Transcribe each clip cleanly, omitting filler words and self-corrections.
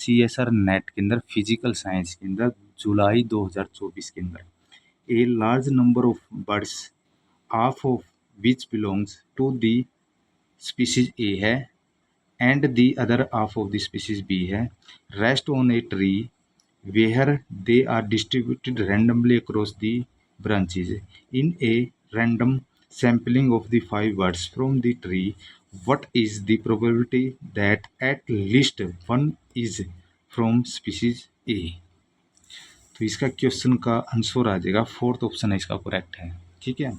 CSR net के अंदर physical science के अंदर जुलाई 2024 के अंदर a large number of birds half of which belongs to the species A है and the other half of the species B है rest on a tree where they are distributed randomly across the branches. In a random sampling of the 5 birds from the tree, what is the probability that at least one is from species A? तो इसका question का answer आ जाएगा fourth option है इसका correct है। ठीक है,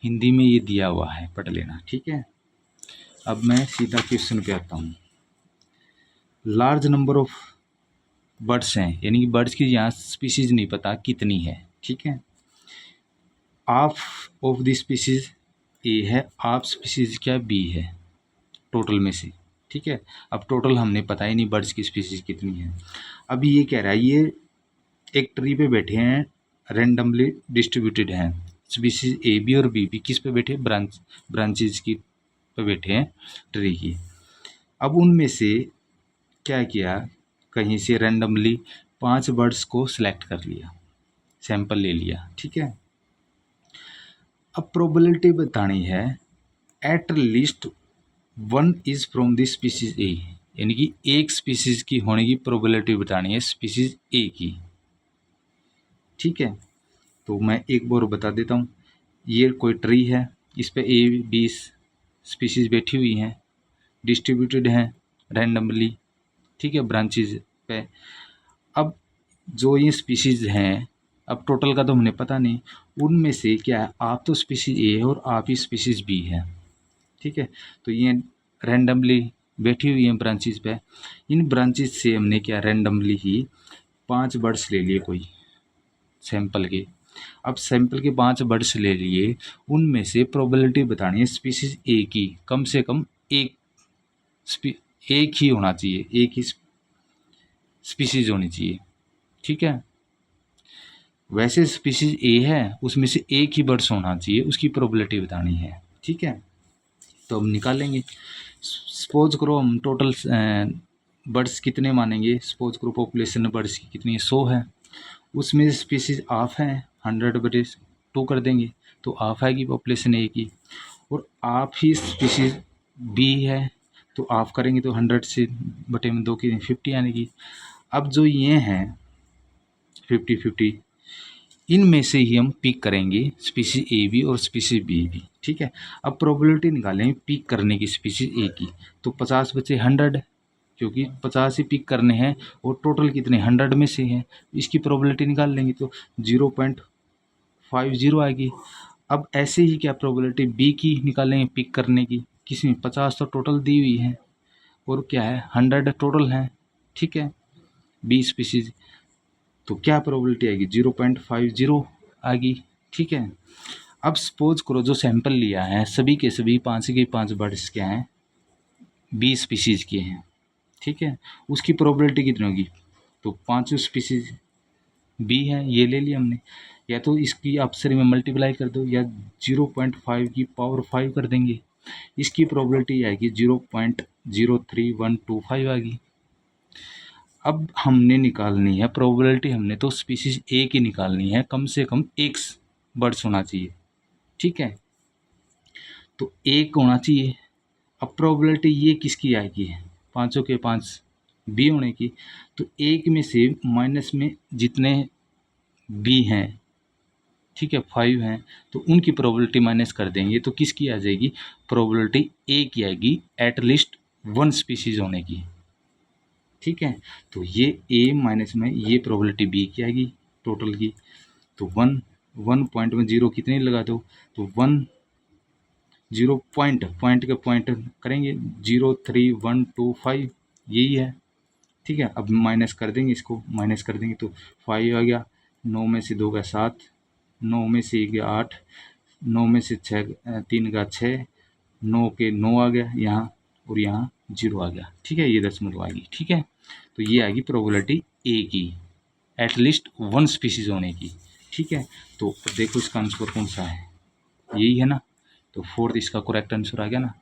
हिंदी में ये दिया हुआ है, पढ़ लेना। ठीक है, अब मैं सीधा क्वेश्चन पे आता हूँ। लार्ज नंबर ऑफ बर्ड्स हैं, यानी कि बर्ड्स की यहाँ स्पीसीज नहीं पता कितनी है। ठीक है, हाफ ऑफ द स्पीसीज ए है, हाफ स्पीसीज क्या बी है टोटल में से। ठीक है, अब टोटल हमने पता ही नहीं बर्ड्स की स्पीसीज कितनी है। अभी ये कह रहा है ये एक ट्री पे बैठे हैं, रेंडमली डिस्ट्रीब्यूटेड हैं स्पीसीज ए बी और बी किस पे बैठे, ब्रांचेज की पे बैठे हैं ट्री की। अब उनमें से क्या किया, कहीं से रेंडमली 5 बर्ड्स को सिलेक्ट कर लिया, सैंपल ले लिया। ठीक है, अब प्रोबेबिलिटी बतानी है at least one is from the species A, यानी कि एक स्पीसीज की होने की प्रोबेबिलिटी बतानी है स्पीसीज ए की। ठीक है, तो मैं एक बार बता देता हूँ। ये कोई ट्री है, इस पे ए बी स्पीसीज बैठी हुई हैं, डिस्ट्रीब्यूटेड हैं रैंडमली। ठीक है, ब्रांचेज पे। अब जो ये स्पीसीज हैं, अब टोटल का तो हमने पता नहीं, उनमें से क्या है, आप तो स्पीसीज ए है और आप ही स्पीसीज बी है। ठीक है, तो ये रैंडमली बैठी हुई हैं ब्रांचेज पे। इन ब्रांचेज से हमने क्या रैंडमली ही 5 बर्ड्स ले लिए कोई सैंपल के। अब सैंपल के 5 बर्ड्स ले लिए, उनमें से प्रोबेबिलिटी बतानी है स्पीसीज ए की, कम से कम एक ही होना चाहिए, एक ही स्पीसीज होनी चाहिए। ठीक है, वैसे स्पीसीज ए है, उसमें से एक ही बर्ड्स होना चाहिए, उसकी प्रोबेबिलिटी बतानी है। ठीक है, तो हम निकालेंगे। सपोज करो हम टोटल बर्ड्स कितने मानेंगे, सपोज करो पॉपुलेशन बर्ड्स की कितनी है, 100 है, उसमें स्पीसीज हाफ है, 100/2 कर देंगे तो हाफ आएगी पॉपुलेशन ए की। और हाफ ही स्पीसीज बी है, तो हाफ करेंगे तो 100 से बटे में 2 की 50 आने की। अब जो ये हैं 50-50, इनमें से ही हम पिक करेंगे स्पीसीज ए बी और स्पीसीज बी भी। ठीक है, अब प्रोबेबिलिटी निकालेंगे पिक करने की स्पीसीज ए की, तो 50 बचे 100, क्योंकि 50 ही पिक करने हैं और टोटल कितने 100 में से हैं, इसकी प्रोबेबिलिटी निकाल लेंगे तो 0.50 आएगी। अब ऐसे ही क्या प्रोबेबिलिटी बी की निकालेंगे पिक करने की, किसी में 50 तो टोटल दी हुई है और क्या है 100 टोटल है। ठीक है, बी स्पीसीज, तो क्या प्रोबेबिलिटी आएगी 0.50 आएगी। ठीक है, अब सपोज करो जो सैंपल लिया है सभी के सभी 5 के 5 बर्ड्स क्या हैं, बी स्पीसीज के हैं। ठीक है, उसकी प्रोबेबिलिटी कितनी होगी, तो 5 स्पीसीज बी है, ये ले लिया हमने, या तो इसकी अप्सरी में मल्टीप्लाई कर दो या 0.5 की पावर 5 कर देंगे, इसकी प्रोबेबिलिटी आएगी 0.03125 आएगी। अब हमने निकालनी है प्रोबेबिलिटी, हमने तो स्पीसीज ए की निकालनी है, कम से कम एक बर्ड्स होना चाहिए। ठीक है, तो एक होना चाहिए। अब प्रोबेबिलिटी ये किसकी आएगी, 5 के 5 बी होने की, तो एक में से माइनस में जितने बी हैं, ठीक है 5 हैं, तो उनकी प्रोबेबिलिटी माइनस कर देंगे तो किसकी आ जाएगी, प्रोबेबिलिटी ए की आएगी, एट लीस्ट 1 स्पीसीज होने की। ठीक है, तो ये ए माइनस में ये प्रोबेबिलिटी बी की आएगी टोटल की, तो 1 पॉइंट में 0 कितने लगा दो, तो 1 0 पॉइंट के पॉइंट करेंगे 03125, यही है। ठीक है, अब माइनस कर देंगे, इसको माइनस कर देंगे तो 5 आ गया, 9 में से 2 का 7, 9 में से 1 गया 8, 9 में से 3 का 6, 9 के 9 आ गया यहाँ, और यहाँ 0 आ गया। ठीक है, ये 10 आएगी। ठीक है, तो ये आएगी प्रोबेबिलिटी ए की, एटलीस्ट 1 स्पीसीज होने की। ठीक है, तो देखो इसका आंसर कौन सा है, यही है ना, तो 4th इसका करेक्ट आंसर आ गया ना।